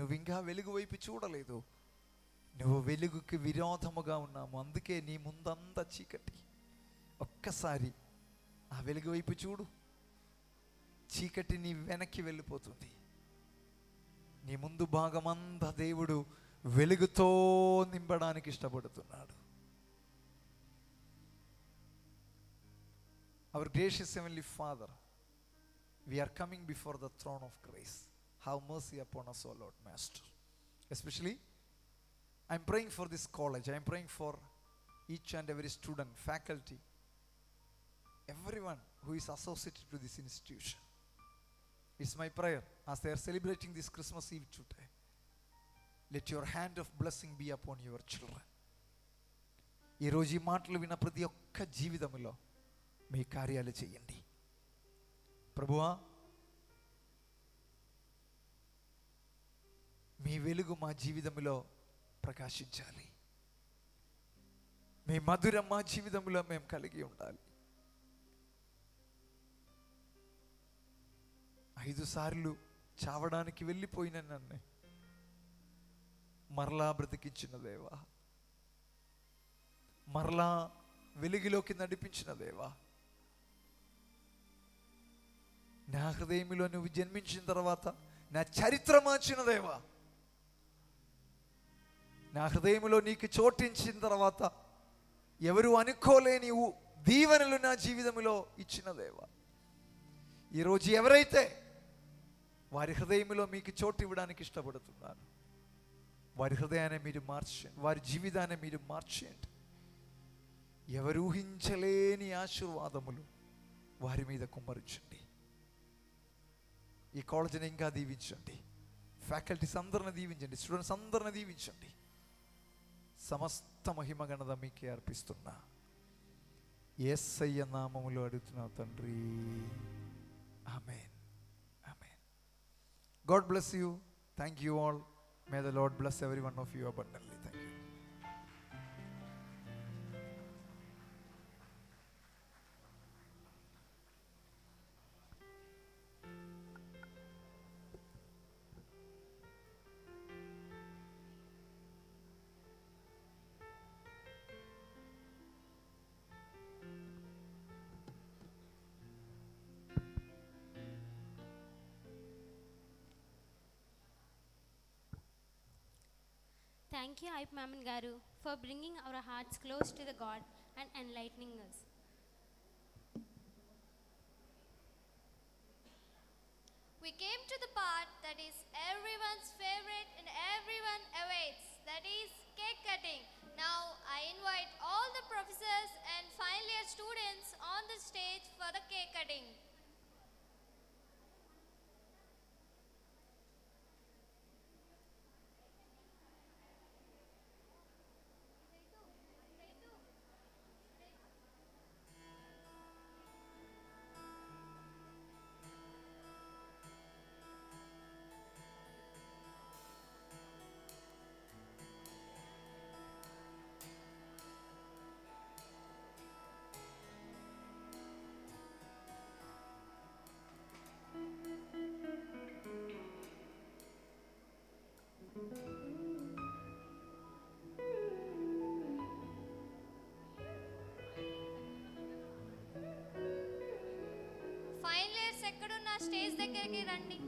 నువ్వు ఇంకా వెలుగు వైపు చూడలేదు. నువ్వు వెలుగుకి విరోధముగా ఉన్నాము. అందుకే నీ ముందంతా చీకటి. ఒక్కసారి ఆ వెలుగు వైపు చూడు. చీకటి నీ వెనక్కి వెళ్ళిపోతుంది. నీ ముందు భాగమంతా దేవుడు వెలుగుతో నింపడానికి ఇష్టపడుతున్నాడు. Our gracious Heavenly Father, we are coming before the throne of grace. Have mercy upon us, O Lord Master. Especially, I am praying for this college. I am praying for each and every student, faculty, everyone who is associated to this institution. It's my prayer as they are celebrating this Christmas Eve today. Let your hand of blessing be upon your children. ఈ రోజు ఈ మాటలు విన్న ప్రతి ఒక్క జీవితంలో మీ కార్యాలు చేయండి ప్రభువా. మీ వెలుగు మా జీవితంలో ప్రకాశించాలి. మీ మధురం మా జీవితంలో మేము కలిగి ఉండాలి. 5 సార్లు చావడానికి వెళ్ళిపోయిన నన్ను మరలా బ్రతికించిన దేవా, మరలా వెలుగులోకి నడిపించిన దేవా, నా హృదయంలో నువ్వు జన్మించిన తర్వాత నా చరిత్ర మార్చిన దేవా, నా హృదయంలో నీకు చోటించిన తర్వాత ఎవరు అనుకోలేని దీవెనలు నా జీవితంలో ఇచ్చిన దేవా, ఈరోజు ఎవరైతే వారి హృదయంలో మీకు చోటు ఇవ్వడానికి ఇష్టపడుతున్నారు, వారి హృదయాన్ని మీరు మార్చండి, వారి జీవితాన్ని మీరు మార్చండి. ఎవరు ఊహించలేని ఆశీర్వాదములు వారి మీద కుమ్మరించండి. ఈ కాలేజీని ఇంకా దీవించండి. ఫ్యాకల్టీస్ అందరిని దీవించండి. స్టూడెంట్స్ అందరిని దీవించండి. సమస్త మహిమ ఘనత మీకే అర్పిస్తున్నా. యేసయ్య నామములో అడుగుతున్నా తండ్రి, ఆమేన్, ఆమేన్. God bless you. Thank you all. May the Lord bless every one of you abundantly. Thank you. Thank you, Ayup Maman Garu, for bringing our hearts close to the God and enlightening us. We came to the part that is everyone's favorite and everyone awaits, that is cake cutting. Now I invite all the professors and final year students on the stage for the cake cutting. Final years ఎక్కడున్నా stage దగ్గరికి రండి.